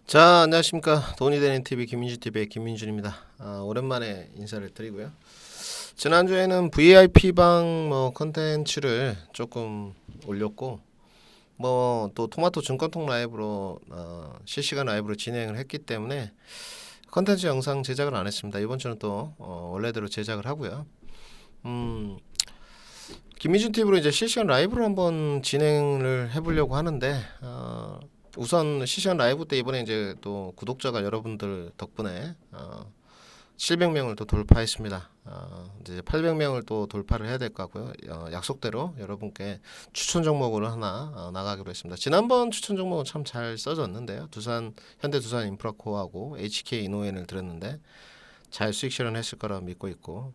자, 안녕하십니까. 돈이 되는 TV 김민주 TV의 김민준입니다. 오랜만에 인사를 드리고요. 지난주에는 VIP 방 컨텐츠를 조금 올렸고, 또 토마토 증권통 라이브로 실시간 라이브로 진행을 했기 때문에 컨텐츠 영상 제작을 안 했습니다. 이번 주는 또 원래대로 제작을 하고요. 김민준 TV로 이제 실시간 라이브를 한번 진행을 해보려고 하는데, 우선 실시간 라이브 때 이번에 이제 또 구독자가 여러분들 덕분에 700명을 또 돌파했습니다. 이제 800명을 또 돌파를 해야 될 것 같고요. 약속대로 여러분께 추천 종목을 하나 나가기로 했습니다. 지난번 추천 종목은 참 잘 써졌는데요. 현대 두산 인프라코어하고 HK 이노엔을 들었는데 잘 수익 실현했을 거라 믿고 있고,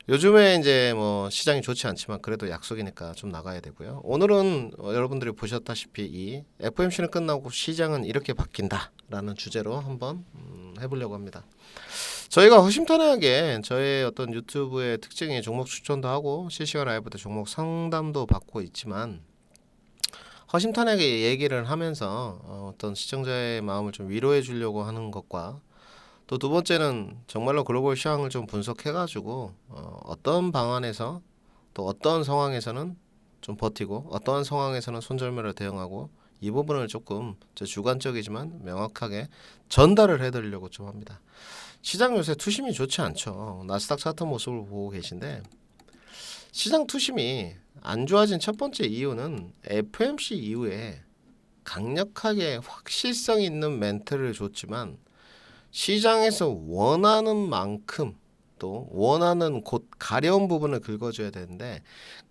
요즘에 이제 시장이 좋지 않지만 그래도 약속이니까 좀 나가야 되고요. 오늘은 여러분들이 보셨다시피 이 FOMC는 끝나고 시장은 이렇게 바뀐다라는 주제로 한번 해보려고 합니다. 저희가 허심탄회하게 저의 어떤 유튜브의 특징이 종목 추천도 하고 실시간 라이브 때 종목 상담도 받고 있지만, 허심탄회하게 얘기를 하면서 어떤 시청자의 마음을 좀 위로해 주려고 하는 것과, 또 두 번째는 정말로 글로벌 시황을 좀 분석해가지고 어떤 방안에서 또 어떤 상황에서는 좀 버티고 어떠한 상황에서는 손절매로 대응하고, 이 부분을 조금 주관적이지만 명확하게 전달을 해드리려고 좀 합니다. 시장 요새 투심이 좋지 않죠. 나스닥 차트 모습을 보고 계신데, 시장 투심이 안 좋아진 첫 번째 이유는 FMC 이후에 강력하게 확실성 있는 멘트를 줬지만 시장에서 원하는 만큼 또 원하는 곳 가려운 부분을 긁어줘야 되는데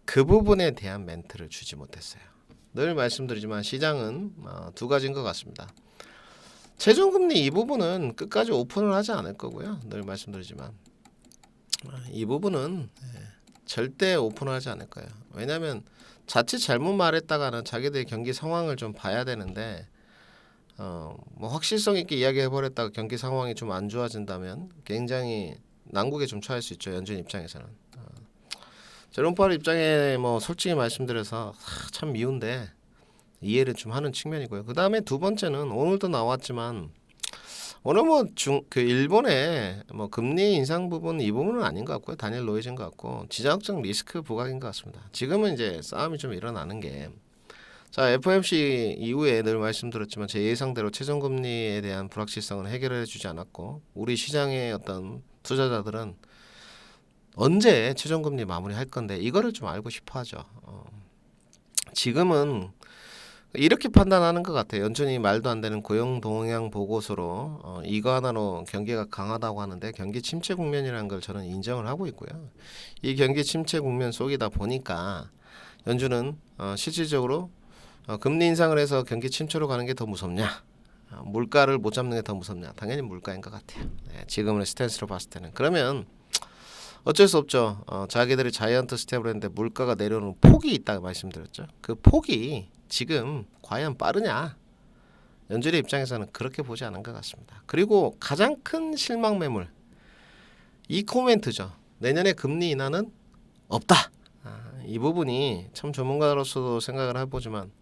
그 부분에 대한 멘트를 주지 못했어요. 늘 말씀드리지만 시장은 두 가지인 것 같습니다. 최종금리 이 부분은 끝까지 오픈을 하지 않을 거고요. 늘 말씀드리지만 이 부분은 절대 오픈을 하지 않을 거예요. 왜냐하면 자칫 잘못 말했다가는 자기들의 경기 상황을 좀 봐야 되는데, 확실성 있게 이야기해 버렸다가 경기 상황이 좀 안 좋아진다면 굉장히 난국에 좀 처할 수 있죠. 연준 입장에서는. 제롬 파월 입장에 솔직히 말씀드려서 참 미운데 이해를 좀 하는 측면이고요. 그 다음에 두 번째는 오늘도 나왔지만, 오늘 그 일본의 금리 인상 부분 이 부분은 아닌 것 같고요. 다니엘 로이즈인 것 같고 지정학적 리스크 부각인 것 같습니다. 지금은 이제 싸움이 좀 일어나는 게, 자, FOMC 이후에 늘 말씀드렸지만 제 예상대로 최종금리에 대한 불확실성은 해결해 주지 않았고, 우리 시장의 어떤 투자자들은 언제 최종금리 마무리할 건데 이거를 좀 알고 싶어하죠. 지금은 이렇게 판단하는 것 같아요. 연준이 말도 안 되는 고용 동향 보고서로 이거 하나로 경기가 강하다고 하는데 경기 침체 국면이라는 걸 저는 인정을 하고 있고요. 이 경기 침체 국면 속이다 보니까 연준은 실질적으로 금리 인상을 해서 경기 침체로 가는 게 더 무섭냐, 물가를 못 잡는 게 더 무섭냐? 당연히 물가인 것 같아요. 지금의 스탠스로 봤을 때는. 그러면 어쩔 수 없죠. 자기들이 자이언트 스텝을 했는데 물가가 내려오는 폭이 있다고 말씀드렸죠. 그 폭이 지금 과연 빠르냐? 연준의 입장에서는 그렇게 보지 않은 것 같습니다. 그리고 가장 큰 실망 매물, 이 코멘트죠. 내년에 금리 인하는 없다. 이 부분이 참 전문가로서도 생각을 해보지만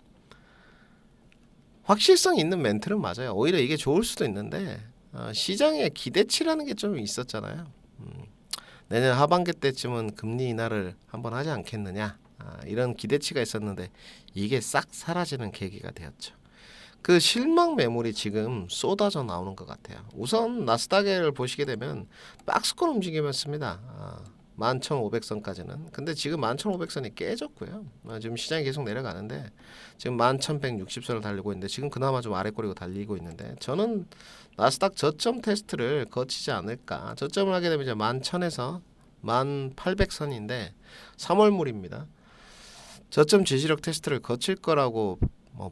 확실성 있는 멘트는 맞아요. 오히려 이게 좋을 수도 있는데 시장의 기대치라는 게 좀 있었잖아요. 내년 하반기 때쯤은 금리 인하를 한번 하지 않겠느냐, 이런 기대치가 있었는데 이게 싹 사라지는 계기가 되었죠. 그 실망 매물이 지금 쏟아져 나오는 것 같아요. 우선 나스닥을 보시게 되면 박스권 움직임이었습니다. 11,500선까지는. 근데 지금 11,500선이 깨졌고요. 지금 시장이 계속 내려가는데 지금 11,160선을 달리고 있는데 지금 그나마 좀 아래꼬리고 달리고 있는데, 저는 나스닥 저점 테스트를 거치지 않을까. 저점을 하게 되면 이제 11,000에서 1,800선인데 3월물입니다. 저점 지지력 테스트를 거칠 거라고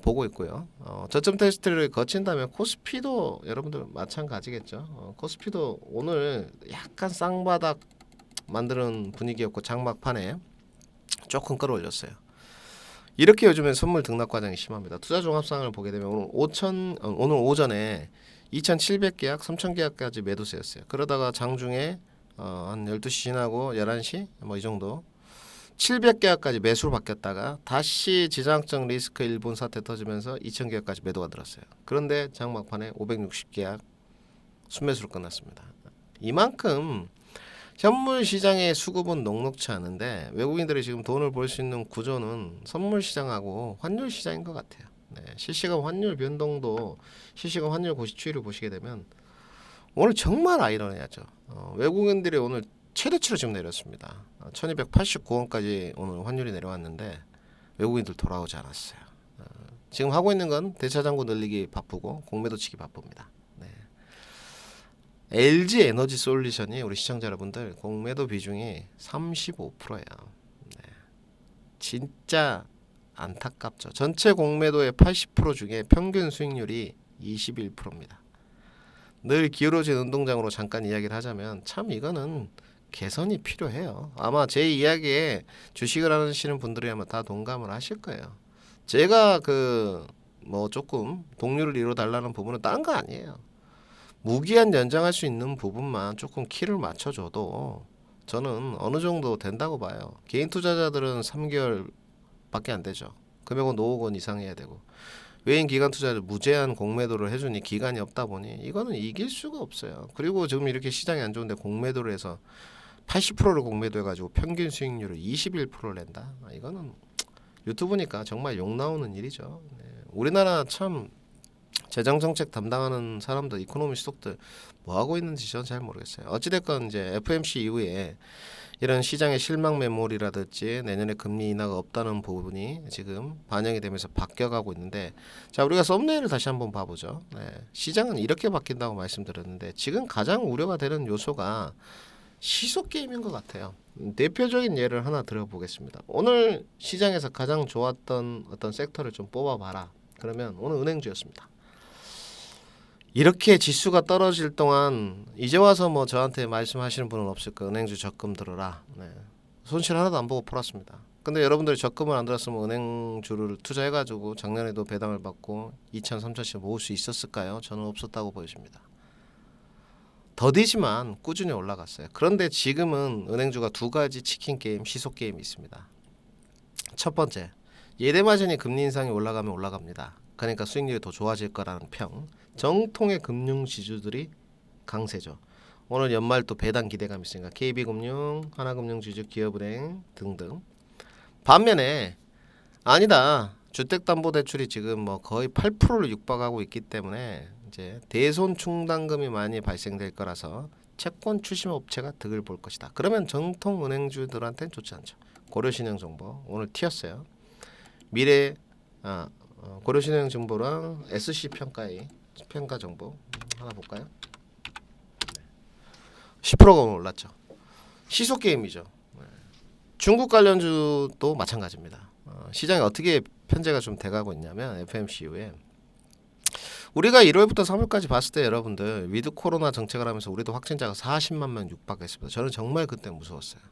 보고 있고요. 저점 테스트를 거친다면 코스피도 여러분들 마찬가지겠죠. 코스피도 오늘 약간 쌍바닥 만드는 분위기였고 장막판에 조금 끌어올렸어요. 이렇게 요즘엔 선물 등락 과정이 심합니다. 투자 종합상을 보게 되면 오늘 오전에 2,700계약, 3,000계약까지 매도세였어요. 그러다가 장중에 한 12시 지나고 11시 이 정도 700계약까지 매수로 바뀌었다가 다시 지정학적 리스크 일본 사태 터지면서 2000계약까지 매도가 들었어요. 그런데 장막판에 560계약 순매수로 끝났습니다. 이만큼 현물 시장의 수급은 녹록치 않은데 외국인들이 지금 돈을 벌 수 있는 구조는 선물 시장하고 환율 시장인 것 같아요. 네, 실시간 환율 변동도 실시간 환율 고시 추이를 보시게 되면 오늘 정말 아이러니하죠. 외국인들이 오늘 최대치로 지금 내렸습니다. 1289원까지 오늘 환율이 내려왔는데 외국인들 돌아오지 않았어요. 지금 하고 있는 건 대차장고 늘리기 바쁘고 공매도 치기 바쁩니다. 네. LG 에너지 솔루션이 우리 시청자 여러분들 공매도 비중이 35%예요. 네. 진짜 안타깝죠. 전체 공매도의 80% 중에 평균 수익률이 21%입니다. 늘 기울어진 운동장으로 잠깐 이야기를 하자면 참 이거는 개선이 필요해요. 아마 제 이야기에 주식을 하시는 분들이 아마 다 동감을 하실 거예요. 제가 조금 동료를 이뤄 달라는 부분은 다른 거 아니에요. 무기한 연장할 수 있는 부분만 조금 키를 맞춰줘도 저는 어느 정도 된다고 봐요. 개인 투자자들은 3개월밖에 안 되죠. 금액은 5억 원 이상 해야 되고 외인 기관 투자를 무제한 공매도를 해주니 기간이 없다 보니 이거는 이길 수가 없어요. 그리고 지금 이렇게 시장이 안 좋은데 공매도를 해서 80%를 공매도해가지고 평균 수익률을 21%를 낸다. 이거는 유튜브니까 정말 욕 나오는 일이죠. 네. 우리나라 참 재정정책 담당하는 사람들, 이코노미스트들 뭐 하고 있는지 저는 잘 모르겠어요. 어찌됐건 이제 FOMC 이후에 이런 시장의 실망 매몰이라든지 내년에 금리 인하가 없다는 부분이 지금 반영이 되면서 바뀌어가고 있는데, 자 우리가 썸네일을 다시 한번 봐보죠. 네. 시장은 이렇게 바뀐다고 말씀드렸는데 지금 가장 우려가 되는 요소가 시속 게임인 것 같아요. 대표적인 예를 하나 들어보겠습니다. 오늘 시장에서 가장 좋았던 어떤 섹터를 좀 뽑아봐라. 그러면 오늘 은행주였습니다. 이렇게 지수가 떨어질 동안 이제 와서 뭐 저한테 말씀하시는 분은 없을 거예요. 은행주 적금 들어라. 네. 손실 하나도 안 보고 풀었습니다. 근데 여러분들이 적금을 안 들었으면 은행주를 투자해가지고 작년에도 배당을 받고 2천, 3천씩 모을 수 있었을까요? 저는 없었다고 보여집니다. 더디지만 꾸준히 올라갔어요. 그런데 지금은 은행주가 두 가지 치킨 게임, 시속 게임이 있습니다. 첫 번째, 예대 마진이 금리 인상이 올라가면 올라갑니다. 그러니까 수익률이 더 좋아질 거라는 평. 정통의 금융 지주들이 강세죠. 오늘 연말 또 배당 기대감 있으니까 KB금융, 하나금융지주, 기업은행 등등. 반면에 아니다. 주택담보대출이 지금 뭐 거의 8%를 육박하고 있기 때문에 이제 대손 충당금이 많이 발생될 거라서 채권 출심 업체가 득을 볼 것이다. 그러면 정통 은행주들한테는 좋지 않죠. 고려신용정보 오늘 튀었어요. 미래 고려신용정보랑 SC 평가 정보 하나 볼까요? 10%가 오늘 올랐죠. 시속 게임이죠. 중국 관련주도 마찬가지입니다. 시장이 어떻게 편제가 좀 돼가고 있냐면 FOMC 이후에 우리가 1월부터 3월까지 봤을 때 여러분들 위드 코로나 정책을 하면서 우리도 확진자가 40만 명 육박했습니다. 저는 정말 그때 무서웠어요.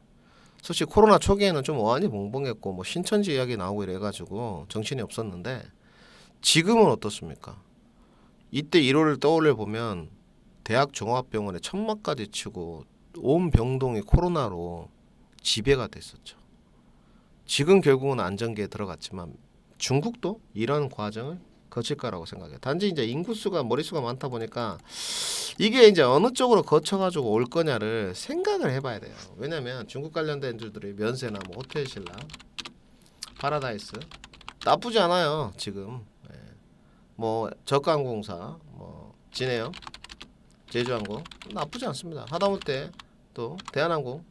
솔직히 코로나 초기에는 좀 어안이 벙벙했고 뭐 신천지 이야기 나오고 이래가지고 정신이 없었는데 지금은 어떻습니까? 이때 1월을 떠올려 보면 대학 종합병원에 천막까지 치고 온 병동이 코로나로 지배가 됐었죠. 지금 결국은 안정기에 들어갔지만 중국도 이런 과정을 거칠 거라고 생각해요. 단지 이제 인구수가 머릿수가 많다 보니까 이게 이제 어느 쪽으로 거쳐가지고 올 거냐를 생각을 해봐야 돼요. 왜냐면 중국 관련된 주들이 면세나 뭐 호텔신라, 파라다이스 나쁘지 않아요. 지금 뭐 저가항공사, 뭐 진해요, 제주항공 나쁘지 않습니다. 하다못해 또 대한항공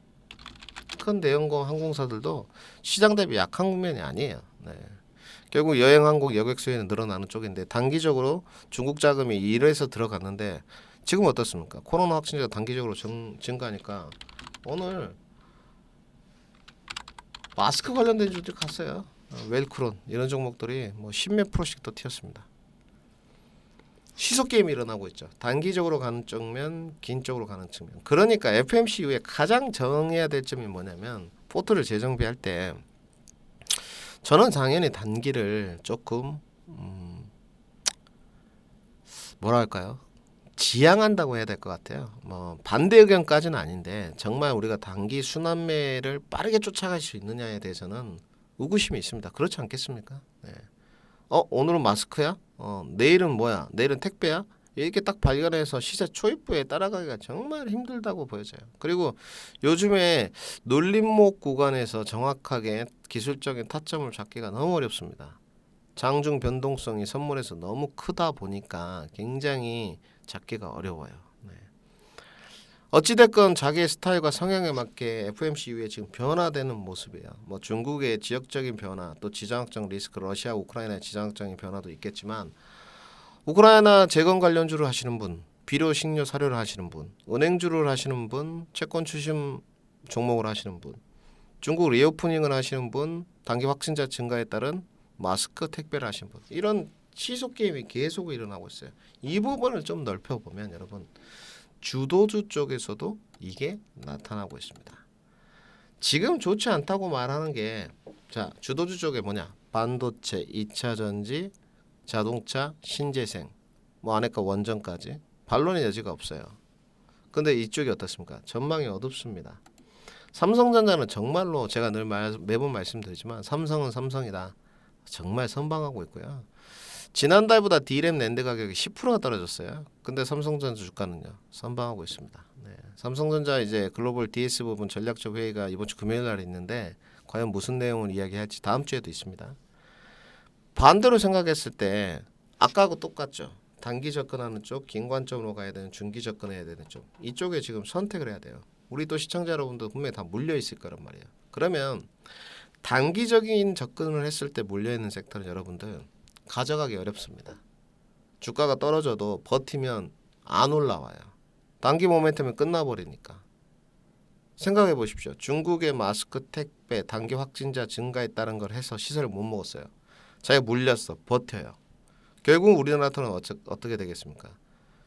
큰 대형공 항공사들도 시장 대비 약한 국면이 아니에요. 네. 결국 여행항공 여객 수요는 늘어나는 쪽인데 단기적으로 중국 자금이 1회에서 들어갔는데 지금 어떻습니까? 코로나 확진자가 단기적으로 증가하니까 오늘 마스크 관련된 주들 갔어요. 웰크론 이런 종목들이 뭐 10몇 프로씩 더 튀었습니다. 시속 게임이 일어나고 있죠. 단기적으로 가는 쪽면, 긴 쪽으로 가는 측면. 그러니까 FOMC 이후에 가장 정해야 될 점이 뭐냐면 포트를 재정비할 때 저는 당연히 단기를 조금 뭐랄까요? 지양한다고 해야 될 것 같아요. 뭐 반대 의견까지는 아닌데 정말 우리가 단기 순환매를 빠르게 쫓아갈 수 있느냐에 대해서는 의구심이 있습니다. 그렇지 않겠습니까? 네. 오늘은 마스크야? 내일은 뭐야? 내일은 택배야? 이렇게 딱 발견해서 시세 초입부에 따라가기가 정말 힘들다고 보여져요. 그리고 요즘에 놀림목 구간에서 정확하게 기술적인 타점을 잡기가 너무 어렵습니다. 장중 변동성이 선물에서 너무 크다 보니까 굉장히 잡기가 어려워요. 네. 어찌됐건 자기의 스타일과 성향에 맞게 FOMC 이후에 지금 변화되는 모습이에요. 뭐 중국의 지역적인 변화, 또 지정학적 리스크, 러시아, 우크라이나의 지정학적인 변화도 있겠지만 우크라이나 재건 관련주를 하시는 분, 비료, 식료, 사료를 하시는 분, 은행주를 하시는 분, 채권 추심 종목을 하시는 분, 중국 리오프닝을 하시는 분, 단기 확진자 증가에 따른 마스크 택배를 하시는 분, 이런 시속 게임이 계속 일어나고 있어요. 이 부분을 좀 넓혀보면 여러분 주도주 쪽에서도 이게 나타나고 있습니다. 지금 좋지 않다고 말하는 게 자 주도주 쪽에 뭐냐? 반도체, 2차전지, 자동차, 신재생, 뭐 안에까 원전까지 반론의 여지가 없어요. 근데 이쪽이 어떻습니까? 전망이 어둡습니다. 삼성전자는 정말로 제가 매번 말씀드리지만 삼성은 삼성이다. 정말 선방하고 있고요. 지난달보다 D램 낸드 가격이 10%가 떨어졌어요. 근데 삼성전자 주가는요 선방하고 있습니다. 네. 삼성전자 이제 글로벌 DS 부분 전략적 회의가 이번 주 금요일 날 있는데 과연 무슨 내용을 이야기할지 다음 주에도 있습니다. 반대로 생각했을 때 아까하고 똑같죠. 단기 접근하는 쪽, 긴 관점으로 가야 되는 중기 접근해야 되는 쪽. 이쪽에 지금 선택을 해야 돼요. 우리 또 시청자 여러분도 분명히 다 물려 있을 거란 말이에요. 그러면 단기적인 접근을 했을 때 물려 있는 섹터는 여러분들 가져가기 어렵습니다. 주가가 떨어져도 버티면 안 올라와요. 단기 모멘텀이 끝나버리니까. 생각해 보십시오. 중국의 마스크 택배 단기 확진자 증가에 따른 걸 해서 시세를 못 먹었어요. 자기가 물렸어. 버텨요. 결국 우리나라는 어떻게 되겠습니까?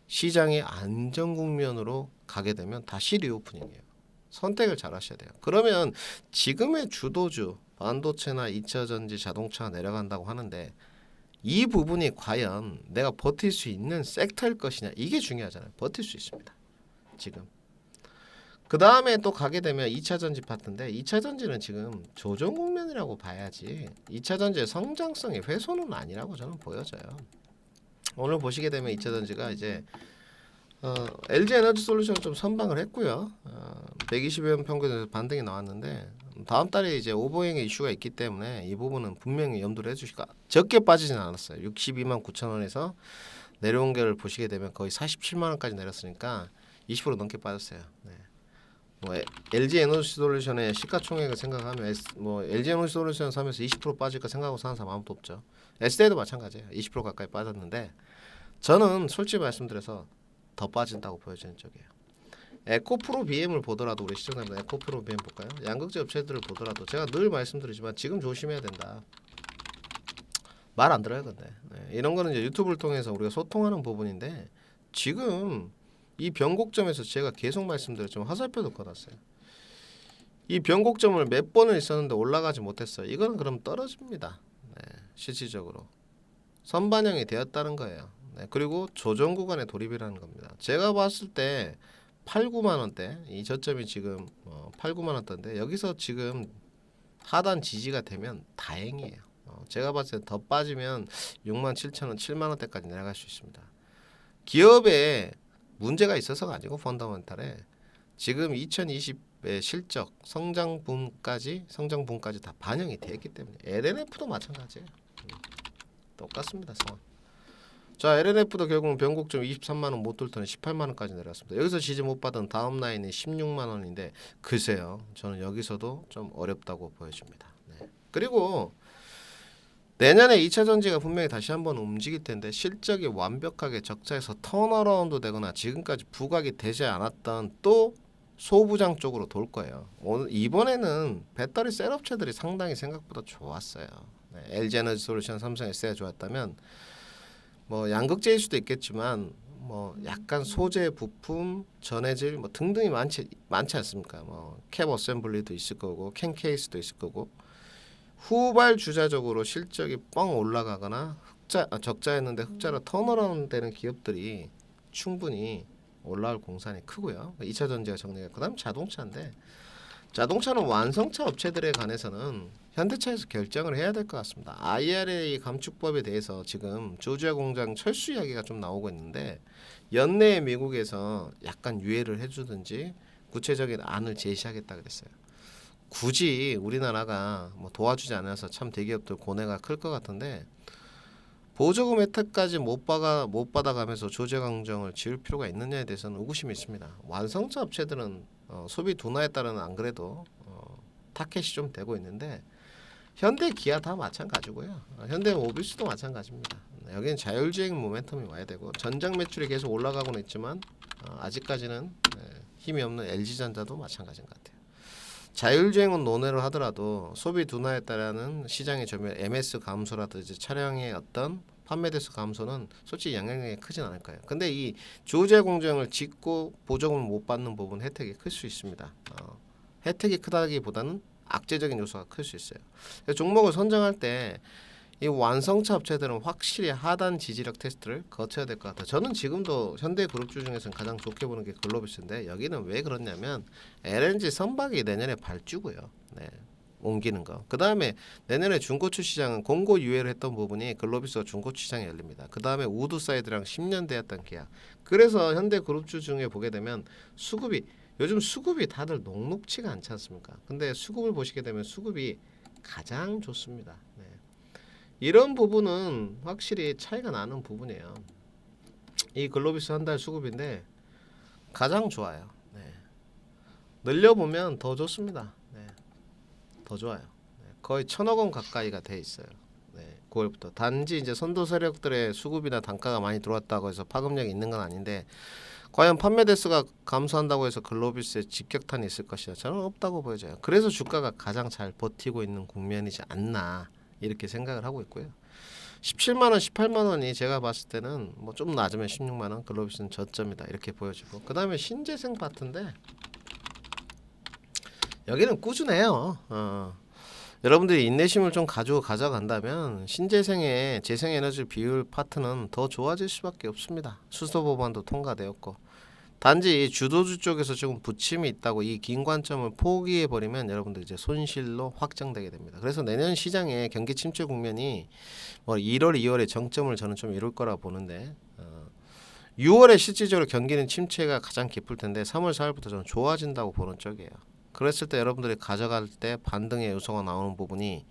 시장이 안정 국면으로 가게 되면 다시 리오프닝이에요. 선택을 잘 하셔야 돼요. 그러면 지금의 주도주 반도체나 2차전지 자동차가 내려간다고 하는데 이 부분이 과연 내가 버틸 수 있는 섹터일 것이냐 이게 중요하잖아요. 버틸 수 있습니다. 지금. 그 다음에 또 가게 되면 2차전지 파트인데 2차전지는 지금 조정 국면이라고 봐야지 2차전지의 성장성이 훼손은 아니라고 저는 보여져요. 오늘 보시게 되면 2차전지가 이제 LG 에너지 솔루션은 좀 선방을 했고요. 120원 평균에서 반등이 나왔는데 다음 달에 이제 오버행의 이슈가 있기 때문에 이 부분은 분명히 염두를 해주시고 적게 빠지진 않았어요. 62만 9천 원에서 내려온 게를 보시게 되면 거의 47만 원까지 내렸으니까 20% 넘게 빠졌어요. 네. 뭐 LG 에너지 솔루션의 시가총액을 생각하면 뭐 LG 에너지 솔루션 사면서 20% 빠질까 생각하고 사는 사람 아무도 없죠. SD도 마찬가지예요. 20% 가까이 빠졌는데 저는 솔직히 말씀드려서 더 빠진다고 보여지는 쪽이에요. 에코프로 BM을 보더라도 우리 시청자분들 에코프로 BM 볼까요? 양극재 업체들을 보더라도 제가 늘 말씀드리지만 지금 조심해야 된다. 말 안 들어요, 근데 이런 거는 이제 유튜브를 통해서 우리가 소통하는 부분인데 지금 이 변곡점에서 제가 계속 말씀드렸지만 화살표도 꺼놨어요. 이 변곡점을 몇 번을 있었는데 올라가지 못했어요. 이거는 그럼 떨어집니다. 네, 실질적으로 선반영이 되었다는 거예요. 네, 그리고 조정 구간에 돌입이라는 겁니다. 제가 봤을 때 8, 9만 원대 이 저점이 지금 8, 9만 원대인데 여기서 지금 하단 지지가 되면 다행이에요. 제가 봤을 때 더 빠지면 6만 7천 원, 7만 원대까지 내려갈 수 있습니다. 기업에 문제가 있어서가 아니고 펀더멘탈에 지금 2020의 실적 성장분까지 다 반영이 되었기 때문에 LNF도 마찬가지예요. 똑같습니다. 상황. 자, LNF도 결국은 변곡점 23만 원 못 뚫더니 18만 원까지 내려왔습니다. 여기서 지지 못 받은 다음 라인이 16만 원인데 글쎄요. 저는 여기서도 좀 어렵다고 보여집니다. 네. 그리고 내년에 2차 전지가 분명히 다시 한번 움직일 텐데 실적이 완벽하게 적자에서 턴어라운드 되거나 지금까지 부각이 되지 않았던 또 소부장 쪽으로 돌 거예요. 이번에는 배터리 셀 업체들이 상당히 생각보다 좋았어요. 네, LG 에너지 솔루션, 삼성 SDI가 좋았다면 뭐 양극재일 수도 있겠지만 뭐 약간 소재, 부품, 전해질 뭐 등등이 많지 않습니까? 뭐 캡 어셈블리도 있을 거고 캔 케이스도 있을 거고 후발 주자적으로 실적이 뻥 올라가거나 적자였는데 흑자로 턴어라운드 되는 기업들이 충분히 올라올 공산이 크고요. 2차 전지가 정리가. 그다음 자동차인데 자동차는 완성차 업체들에 관해서는 현대차에서 결정을 해야 될 것 같습니다. IRA 감축법에 대해서 지금 조지아 공장 철수 이야기가 좀 나오고 있는데 연내에 미국에서 약간 유예를 해주든지 구체적인 안을 제시하겠다 그랬어요. 굳이 우리나라가 뭐 도와주지 않아서 참 대기업들 고뇌가 클 것 같은데 보조금 혜택까지 못 받아가면서 조제 강정을 지을 필요가 있느냐에 대해서는 의구심이 있습니다. 완성차 업체들은 소비 둔화에 따른 안 그래도 타켓이 좀 되고 있는데 현대 기아 다 마찬가지고요. 현대 모비스도 마찬가지입니다. 여기는 자율주행 모멘텀이 와야 되고 전장 매출이 계속 올라가고는 있지만 아직까지는 힘이 없는 LG전자도 마찬가지인 것 같아요. 자율주행은 논외로 하더라도 소비 둔화에 따른 시장의 점유 MS 감소라든지 차량의 어떤 판매 대수 감소는 솔직히 영향력이 크진 않을 거예요. 근데 이 조제 공정을 짓고 보조금을 못 받는 부분 혜택이 클 수 있습니다. 혜택이 크다기보다는 악재적인 요소가 클 수 있어요. 종목을 선정할 때 이 완성차 업체들은 확실히 하단 지지력 테스트를 거쳐야 될 것 같아요. 저는 지금도 현대 그룹주 중에서는 가장 좋게 보는 게 글로비스인데 여기는 왜 그렇냐면 LNG 선박이 내년에 발주고요. 네. 옮기는 거. 그 다음에 내년에 중고차 시장은 공고 유예를 했던 부분이 글로비스가 중고차 시장에 열립니다. 그 다음에 우드사이드랑 10년 되었던 계약. 그래서 현대 그룹주 중에 보게 되면 수급이 요즘 수급이 다들 녹록치가 않지 않습니까? 근데 수급을 보시게 되면 수급이 가장 좋습니다. 네. 이런 부분은 확실히 차이가 나는 부분이에요. 이 글로비스 한 달 수급인데 가장 좋아요. 네. 늘려보면 더 좋습니다. 네. 더 좋아요. 네. 거의 1,000억 원 가까이가 돼 있어요. 네. 9월부터 단지 이제 선도 세력들의 수급이나 단가가 많이 들어왔다고 해서 파급력이 있는 건 아닌데 과연 판매 대수가 감소한다고 해서 글로비스에 직격탄이 있을 것이냐 저는 없다고 보여져요. 그래서 주가가 가장 잘 버티고 있는 국면이지 않나 이렇게 생각을 하고 있고요. 17만원, 18만원이 제가 봤을 때는 뭐 좀 낮으면 16만원, 글로비스는 저점이다 이렇게 보여지고 그 다음에 신재생 파트인데 여기는 꾸준해요. 여러분들이 인내심을 좀 가지고 가져간다면 신재생의 재생에너지 비율 파트는 더 좋아질 수밖에 없습니다. 수소 법안도 통과되었고 단지 주도주 쪽에서 조금 부침이 있다고 이 긴 관점을 포기해 버리면 여러분들 이제 손실로 확정되게 됩니다. 그래서 내년 시장의 경기 침체 국면이 뭐 1월, 2월에 정점을 저는 좀 이룰 거라 보는데 6월에 실질적으로 경기는 침체가 가장 깊을 텐데 3월, 4월부터 저는 좋아진다고 보는 쪽이에요. 그랬을 때 여러분들이 가져갈 때 반등의 요소가 나오는 부분이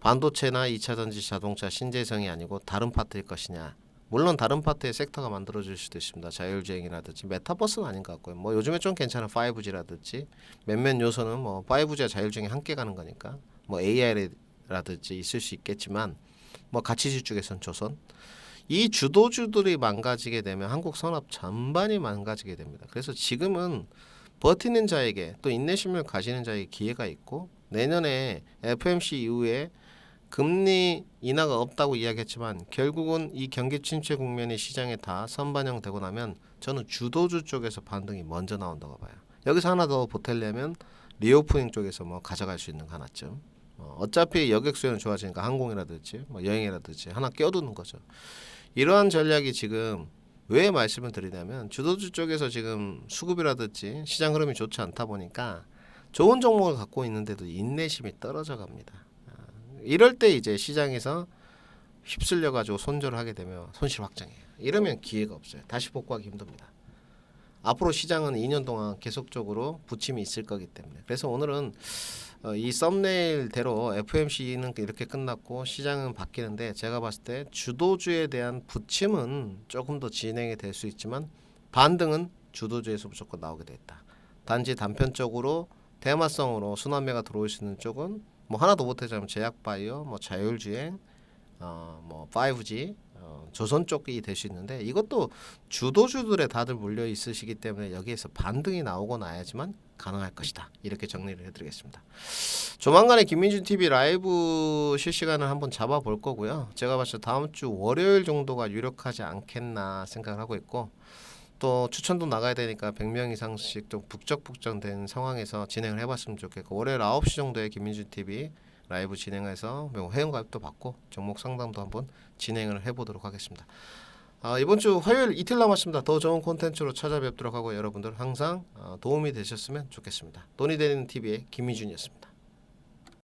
반도체나 2차 전지 자동차 신재생이 아니고 다른 파트일 것이냐. 물론 다른 파트의 섹터가 만들어질 수도 있습니다. 자율주행이라든지 메타버스는 아닌 것 같고요. 뭐 요즘에 좀 괜찮은 5G라든지 몇몇 요소는 뭐 5G와 자율주행이 함께 가는 거니까 뭐 AI라든지 있을 수 있겠지만 뭐 가치주 쪽에선 조선 이 주도주들이 망가지게 되면 한국 산업 전반이 망가지게 됩니다. 그래서 지금은 버티는 자에게 또 인내심을 가지는 자에게 기회가 있고 내년에 FOMC 이후에 금리 인하가 없다고 이야기했지만 결국은 이 경기 침체 국면이 시장에 다 선반영되고 나면 저는 주도주 쪽에서 반등이 먼저 나온다고 봐요. 여기서 하나 더 보태려면 리오프닝 쪽에서 뭐 가져갈 수 있는 거 하나쯤. 어차피 여객 수요는 좋아지니까 항공이라든지 뭐 여행이라든지 하나 껴두는 거죠. 이러한 전략이 지금 왜 말씀을 드리냐면 주도주 쪽에서 지금 수급이라든지 시장 흐름이 좋지 않다 보니까 좋은 종목을 갖고 있는데도 인내심이 떨어져 갑니다. 이럴 때 이제 시장에서 휩쓸려 가지고 손절을 하게 되면 손실 확정이에요. 이러면 기회가 없어요. 다시 복구하기 힘듭니다. 앞으로 시장은 2년 동안 계속적으로 부침이 있을 거기 때문에 그래서 오늘은 이 썸네일대로 FOMC는 이렇게 끝났고 시장은 바뀌는데 제가 봤을 때 주도주에 대한 부침은 조금 더 진행이 될 수 있지만 반등은 주도주에서 무조건 나오게 됐다. 단지 단편적으로 테마성으로 순환매가 들어올 수 있는 쪽은 뭐 하나 더 보태자면 제약바이오, 뭐 자율주행, 뭐 5G, 조선 쪽이 될 수 있는데 이것도 주도주들에 다들 물려 있으시기 때문에 여기에서 반등이 나오고 나야지만 가능할 것이다. 이렇게 정리를 해드리겠습니다. 조만간에 김민준 TV 라이브 실시간을 한번 잡아볼 거고요. 제가 봤을 때 다음 주 월요일 정도가 유력하지 않겠나 생각을 하고 있고 또 추천도 나가야 되니까 100명 이상씩 좀 북적북적된 상황에서 진행을 해봤으면 좋겠고 월요일 9시 정도에 김민준 TV 라이브 진행해서 회원가입도 받고 종목 상담도 한번 진행을 해보도록 하겠습니다. 이번 주 화요일 이틀 남았습니다. 더 좋은 콘텐츠로 찾아뵙도록 하고 여러분들 항상 도움이 되셨으면 좋겠습니다. 돈이 되는 TV의 김희준이었습니다.